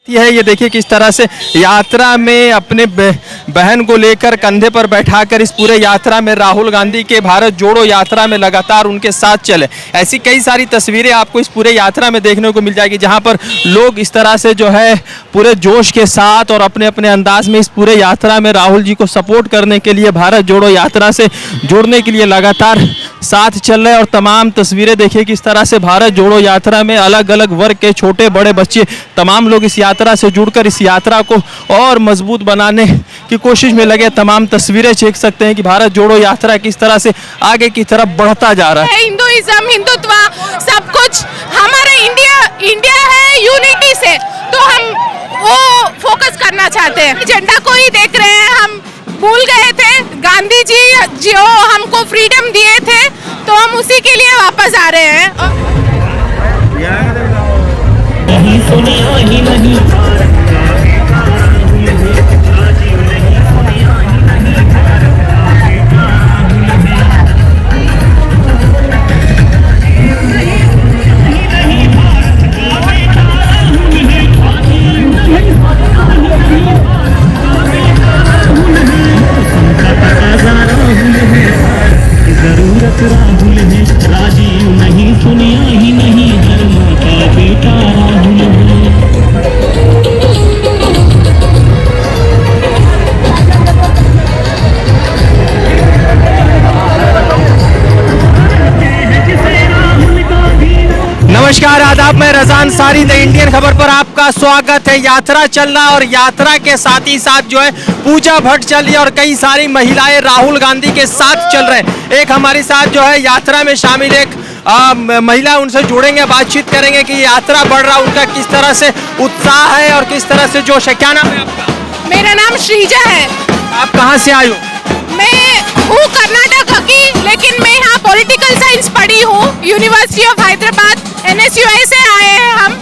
है। ये देखिए किस तरह से यात्रा में अपने बहन को लेकर कंधे पर बैठाकर इस पूरे यात्रा में राहुल गांधी के भारत जोड़ो यात्रा में लगातार उनके साथ चले। ऐसी कई सारी तस्वीरें आपको इस पूरे यात्रा में देखने को मिल जाएगी, जहां पर लोग इस तरह से जो है पूरे जोश के साथ और अपने अपने अंदाज में इस पूरे यात्रा में राहुल जी को सपोर्ट करने के लिए, भारत जोड़ो यात्रा से जुड़ने के लिए लगातार साथ चल रहे हैं। और तमाम तस्वीरें देखिए किस तरह से भारत जोड़ो यात्रा में अलग अलग वर्ग के छोटे बड़े बच्चे तमाम लोग इस यात्रा से जुड़कर इस यात्रा को और मजबूत बनाने की कोशिश में लगे। तमाम तस्वीरें देख सकते हैं कि भारत जोड़ो यात्रा किस तरह से आगे की तरफ बढ़ता जा रहा है। हिंदुइज्म, हिंदुत्व सब कुछ हमारा इंडिया है यूनिटी से, तो हम वो फोकस करना चाहते हैं। झंडा को ही देख रहे हैं, हम भूल गए थे गांधी जी जो हमको फ्रीडम दिए थे, तो हम उसी के लिए वापस आ रहे हैं। नहीं सुनिया ही नहीं जरूरत राहुल है, राजीव नहीं सुनिया ही नहीं, धर्म का बेटा राहुल है। नमस्कार, आदाब, मैं रजान सारी द इंडियन खबर पर आपका स्वागत है। यात्रा चल रहा और यात्रा के साथ ही साथ जो है पूजा भट्ट चल रही है और कई सारी महिलाएं राहुल गांधी के साथ चल रहे हैं। एक हमारे साथ जो है यात्रा में शामिल एक महिला, उनसे जुड़ेंगे, बातचीत करेंगे कि यात्रा बढ़ रहा, उनका किस तरह से उत्साह है और किस तरह से जोश है। क्या नाम है आपका? मेरा नाम श्रीजा है। आप कहाँ से आए हो? मैं हूँ कर्नाटक की, लेकिन मैं यहाँ पॉलिटिकल साइंस पढ़ी हूँ, यूनिवर्सिटी ऑफ हैदराबाद NSUI से आए हैं हम।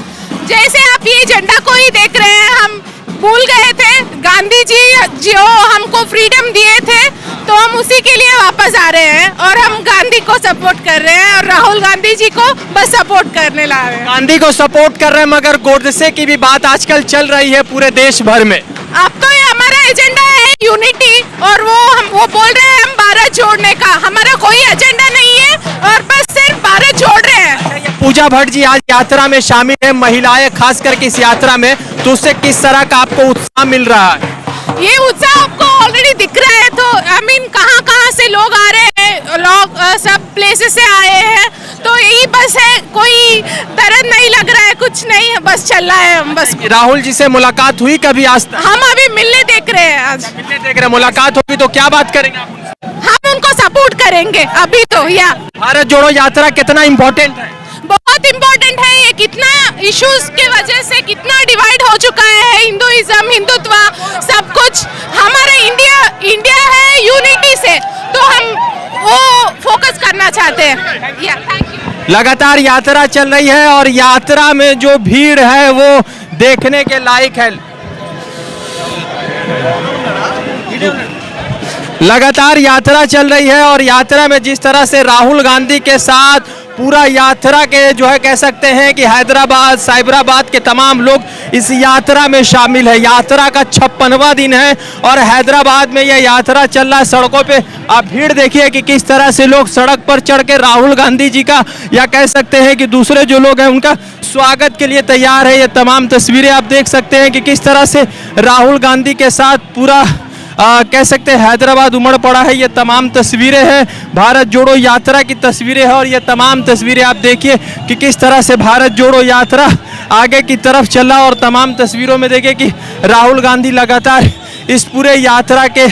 जैसे आप ये झंडा को ही देख रहे हैं, हम भूल गए थे गांधी जी जो हमको फ्रीडम दिए थे, तो हम उसी के लिए वापस आ रहे हैं और हम गांधी को सपोर्ट कर रहे हैं और राहुल गांधी जी को बस सपोर्ट करने ला रहे हैं। गांधी को सपोर्ट कर रहे हैं, मगर गोडसे की भी बात आजकल चल रही है पूरे देश भर में। अब तो ये हमारा एजेंडा है यूनिटी, और वो बोल रहे हैं हम भारत जोड़ने का। हमारा कोई एजेंडा नहीं है और बस सिर्फ भारत जोड़ रहे हैं। पूजा भट्ट जी आज यात्रा में शामिल है, महिलाएं खास करके इस यात्रा में, तो उससे किस तरह का आपको उत्साह मिल रहा है? ये उत्साह आपको ऑलरेडी दिख रहा है, तो आई मीन कहाँ से लोग आ रहे हैं, लोग सब प्लेसेस से आए हैं, तो यही बस है, कोई दर्द नहीं लग रहा है, कुछ नहीं है, बस चल रहा है। हम बस राहुल जी से मुलाकात हुई कभी आज तक? हम अभी मिलने देख रहे हैं, आज मिलने देख रहे हैं। मुलाकात होगी तो क्या बात करेंगे आप उनसे? हम उनको सपोर्ट करेंगे अभी तो। या भारत जोड़ो यात्रा कितना इम्पोर्टेंट है? बहुत इम्पोर्टेंट है। ये कितना इश्यूज के वजह से कितना डिवाइड हो चुका है, हिंदुइज्म, हिंदुत्व सब कुछ हमारा इंडिया है यूनिटी से, तो हम वो फोकस करना चाहते हैं। या थैंक यू। लगातार यात्रा चल रही है और यात्रा में जो भीड़ है वो देखने के लायक है। लगातार यात्रा चल रही है और यात्रा में जिस तरह से राहुल गांधी के साथ पूरा यात्रा के जो है कह सकते हैं कि हैदराबाद, साइबराबाद के तमाम लोग इस यात्रा में शामिल है। यात्रा का 56वां दिन है और हैदराबाद में यह यात्रा चल रहा है। सड़कों पे आप भीड़ देखिए कि किस तरह से लोग सड़क पर चढ़ के राहुल गांधी जी का, या कह सकते हैं कि दूसरे जो लोग हैं उनका स्वागत के लिए तैयार है। ये तमाम तस्वीरें आप देख सकते हैं कि किस तरह से राहुल गांधी के साथ पूरा कह सकते हैं हैदराबाद उमड़ पड़ा है। ये तमाम तस्वीरें हैं भारत जोड़ो यात्रा की तस्वीरें हैं और ये तमाम तस्वीरें आप देखिए कि किस तरह से भारत जोड़ो यात्रा आगे की तरफ चला। और तमाम तस्वीरों में देखिए कि राहुल गांधी लगातार इस पूरे यात्रा के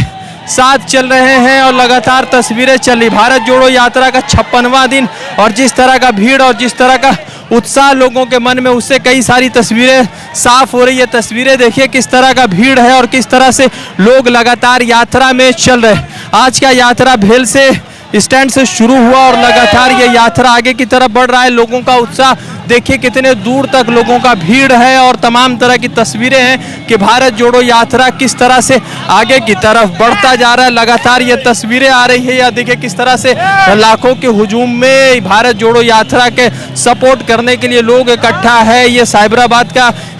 साथ चल रहे हैं और लगातार तस्वीरें चल रही। भारत जोड़ो यात्रा का 56वां दिन और जिस तरह का भीड़ और जिस तरह का उत्साह लोगों के मन में, उससे कई सारी तस्वीरें साफ हो रही है। तस्वीरें देखिए किस तरह का भीड़ है और किस तरह से लोग लगातार यात्रा में चल रहे हैं। आज का यात्रा भेल से स्टैंड से शुरू हुआ और लगातार ये यात्रा आगे की तरफ बढ़ रहा है। लोगों का उत्साह देखिए कितने दूर तक लोगों का भीड़ है और तमाम तरह की तस्वीरें हैं कि भारत जोड़ो यात्रा किस तरह से आगे की तरफ बढ़ता जा रहा है। लगातार ये तस्वीरें आ रही है, या देखिए किस तरह से लाखों के हुजूम में भारत जोड़ो यात्रा के सपोर्ट करने के लिए लोग इकट्ठा है। ये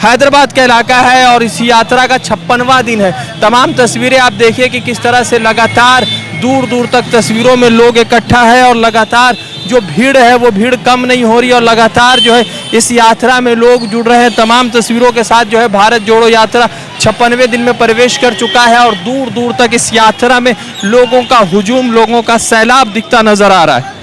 हैदराबाद का इलाका है और इस यात्रा का 56वां दिन है। तमाम तस्वीरें आप देखिए कि किस तरह से लगातार दूर दूर तक तस्वीरों में लोग इकट्ठा है और लगातार जो भीड़ है वो भीड़ कम नहीं हो रही और लगातार जो है इस यात्रा में लोग जुड़ रहे हैं। तमाम तस्वीरों के साथ जो है भारत जोड़ो यात्रा 56वें दिन में प्रवेश कर चुका है और दूर दूर तक इस यात्रा में लोगों का हुजूम, लोगों का सैलाब दिखता नजर आ रहा है।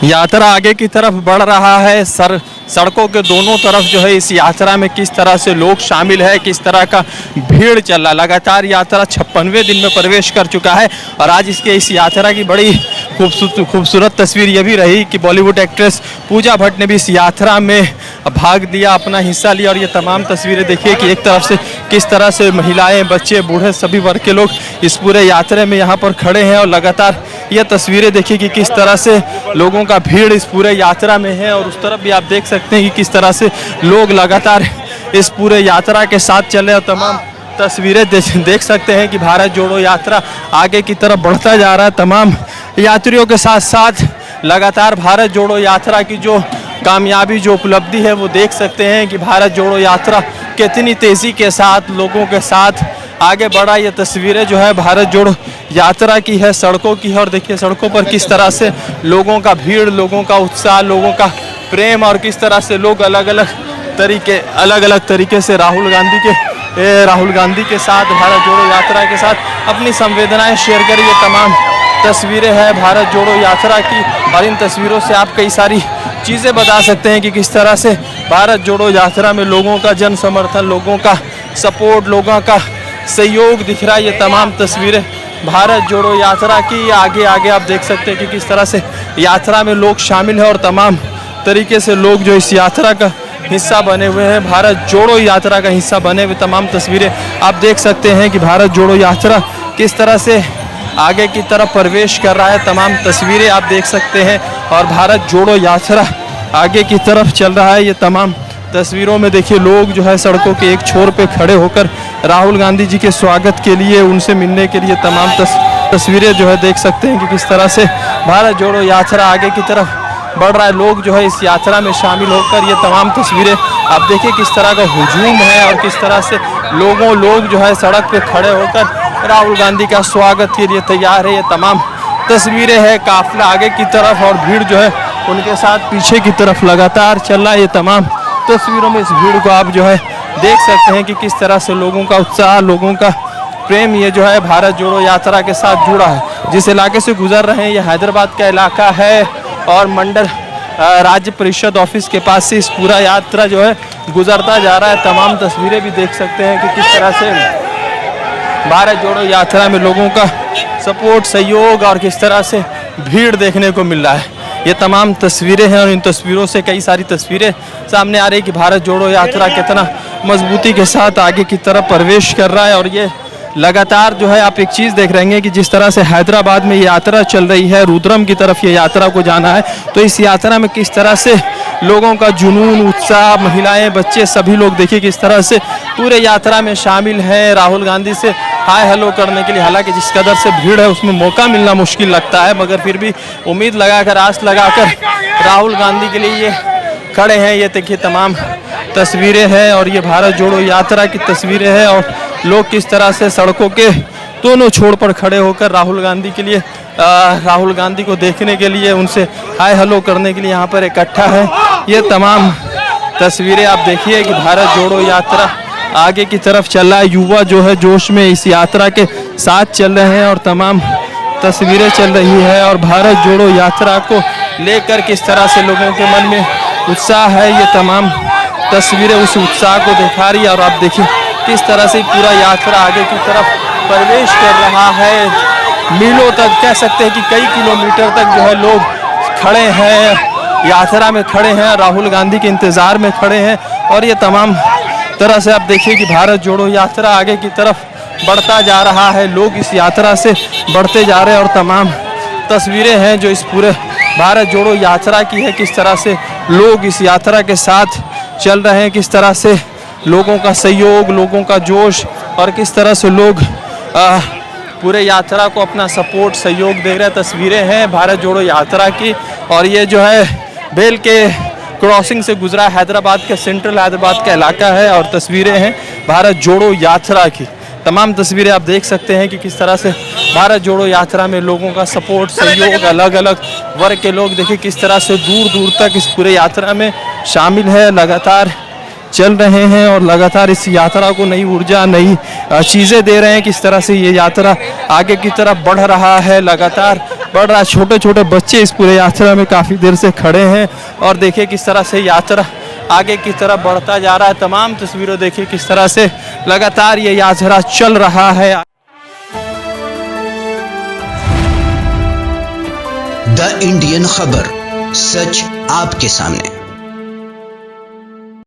यात्रा आगे की तरफ बढ़ रहा है। सड़कों के दोनों तरफ जो है इस यात्रा में किस तरह से लोग शामिल है, किस तरह का भीड़ चल रहा है। लगातार यात्रा 56वें दिन में प्रवेश कर चुका है और आज इस यात्रा की बड़ी खूबसूरत तस्वीर ये भी रही कि बॉलीवुड एक्ट्रेस पूजा भट्ट ने भी इस यात्रा में भाग लिया, अपना हिस्सा लिया। और ये तमाम तस्वीरें देखिए कि एक तरफ से किस तरह से महिलाएं, बच्चे, बूढ़े सभी वर्ग के लोग इस पूरे यात्रा में यहाँ पर खड़े हैं और लगातार ये तस्वीरें देखिए कि किस तरह से लोगों का भीड़ इस पूरे यात्रा में है। और उस तरफ भी आप देख सकते हैं कि किस तरह से लोग लगातार इस पूरे यात्रा के साथ चले और तमाम तस्वीरें देख सकते हैं कि भारत जोड़ो यात्रा आगे की तरफ बढ़ता जा रहा है। तमाम यात्रियों के साथ साथ लगातार भारत जोड़ो यात्रा की जो कामयाबी, जो उपलब्धि है वो देख सकते हैं कि भारत जोड़ो यात्रा कितनी तेज़ी के साथ लोगों के साथ आगे बढ़ा। ये तस्वीरें जो है भारत जोड़ो यात्रा की है, सड़कों की है और देखिए सड़कों पर किस तरह से लोगों का भीड़, लोगों का उत्साह, लोगों का प्रेम और किस तरह से लोग अलग अलग तरीके से राहुल गांधी के साथ, भारत जोड़ो यात्रा के साथ अपनी संवेदनाएं शेयर करी। ये तमाम तस्वीरें हैं भारत जोड़ो यात्रा की और इन तस्वीरों से आप कई सारी चीज़ें बता सकते हैं कि किस तरह से भारत जोड़ो यात्रा में लोगों का जन समर्थन, लोगों का सपोर्ट, लोगों का सहयोग दिख रहा है। ये तमाम तस्वीरें भारत जोड़ो यात्रा की आगे आप देख सकते हैं कि किस तरह से यात्रा में लोग शामिल हैं और तमाम तरीके से लोग जो इस यात्रा का हिस्सा बने हुए हैं, भारत जोड़ो यात्रा का हिस्सा बने हुए तमाम तस्वीरें आप देख सकते हैं कि भारत जोड़ो यात्रा किस तरह से आगे की तरफ प्रवेश कर रहा है। तमाम तस्वीरें आप देख सकते हैं और भारत जोड़ो यात्रा आगे की तरफ चल रहा है। ये तमाम तस्वीरों में देखिए लोग जो है सड़कों के एक छोर पे खड़े होकर राहुल गांधी जी के स्वागत के लिए, उनसे मिलने के लिए तमाम तस्वीरें जो है देख सकते हैं कि किस तरह से भारत जोड़ो यात्रा आगे की तरफ बढ़ रहा है। लोग जो है इस यात्रा में शामिल होकर ये तमाम तस्वीरें आप देखिए किस तरह का हुजूम है और किस तरह से लोग जो है सड़क पे खड़े होकर राहुल गांधी का स्वागत के लिए तैयार है। ये तमाम तस्वीरें हैं, काफिला आगे की तरफ और भीड़ जो है उनके साथ पीछे की तरफ लगातार चल रहा है। ये तमाम तस्वीरों में इस भीड़ को आप जो है देख सकते हैं कि किस तरह से लोगों का उत्साह, लोगों का प्रेम ये जो है भारत जोड़ो यात्रा के साथ जुड़ा है। जिस इलाके से गुजर रहे हैं ये हैदराबाद का इलाका है और मंडल राज्य परिषद ऑफिस के पास से इस पूरा यात्रा जो है गुजरता जा रहा है। तमाम तस्वीरें भी देख सकते हैं कि किस तरह से भारत जोड़ो यात्रा में लोगों का सपोर्ट, सहयोग और किस तरह से भीड़ देखने को मिल रहा है। ये तमाम तस्वीरें हैं और इन तस्वीरों से कई सारी तस्वीरें सामने आ रही कि भारत जोड़ो यात्रा कितना मजबूती के साथ आगे की तरफ प्रवेश कर रहा है। और ये लगातार जो है आप एक चीज़ देख रहे हैं कि जिस तरह से हैदराबाद में ये यात्रा चल रही है, रुद्रम की तरफ ये यात्रा को जाना है, तो इस यात्रा में किस तरह से लोगों का जुनून, उत्साह, महिलाएं, बच्चे सभी लोग देखिए किस तरह से पूरे यात्रा में शामिल हैं राहुल गांधी से हाय हेलो करने के लिए। हालांकि जिस कदर से भीड़ है उसमें मौका मिलना मुश्किल लगता है, मगर फिर भी उम्मीद लगाकर, आस लगाकर राहुल गांधी के लिए ये खड़े हैं। ये देखिए तमाम तस्वीरें हैं और ये भारत जोड़ो यात्रा की तस्वीरें हैं और लोग किस तरह से सड़कों के दोनों छोर पर खड़े होकर राहुल गांधी के लिए, राहुल गांधी को देखने के लिए, उनसे हाय हेलो करने के लिए यहाँ पर इकट्ठा है। ये तमाम तस्वीरें आप देखिए कि भारत जोड़ो यात्रा आगे की तरफ चल रहा है। युवा जो है जोश में इस यात्रा के साथ चल रहे हैं और तमाम तस्वीरें चल रही है और भारत जोड़ो यात्रा को लेकर किस तरह से लोगों के मन में उत्साह है। ये तमाम तस्वीरें उस उत्साह को दिखा रही है और आप देखिए किस तरह से पूरा यात्रा आगे की तरफ प्रवेश कर रहा है। मीलों तक कह सकते हैं कि कई किलोमीटर तक जो है लोग खड़े हैं, यात्रा में खड़े हैं, राहुल गांधी के इंतज़ार में खड़े हैं। और ये तमाम तरह से आप देखिए कि भारत जोड़ो यात्रा आगे की तरफ बढ़ता जा रहा है, लोग इस यात्रा से बढ़ते जा रहे हैं और तमाम तस्वीरें हैं जो इस पूरे भारत जोड़ो यात्रा की है, किस तरह से लोग इस यात्रा के साथ चल रहे हैं, किस तरह से लोगों का सहयोग, लोगों का जोश और किस तरह से लोग पूरे यात्रा को अपना सपोर्ट सहयोग दे रहे हैं। तस्वीरें हैं भारत जोड़ो यात्रा की और ये जो है बेल के क्रॉसिंग से गुजरा हैदराबाद के सेंट्रल हैदराबाद का इलाका है और तस्वीरें हैं भारत जोड़ो यात्रा की। तमाम तस्वीरें आप देख सकते हैं कि किस तरह से भारत जोड़ो यात्रा में लोगों का सपोर्ट सहयोग, अलग अलग वर्ग के लोग देखिए किस तरह से दूर दूर तक इस पूरे यात्रा में शामिल है, लगातार चल रहे हैं और लगातार इस यात्रा को नई ऊर्जा, नई चीज़ें दे रहे हैं। किस तरह से ये यात्रा आगे की तरफ बढ़ रहा है, लगातार बढ़ रहा है। छोटे छोटे बच्चे इस पूरे यात्रा में काफ़ी देर से खड़े हैं और देखिए किस तरह से यात्रा आगे की तरफ बढ़ता जा रहा है। तमाम तस्वीरें देखिए किस तरह से लगातार ये यात्रा चल रहा है। द इंडियन खबर, सच आपके सामने।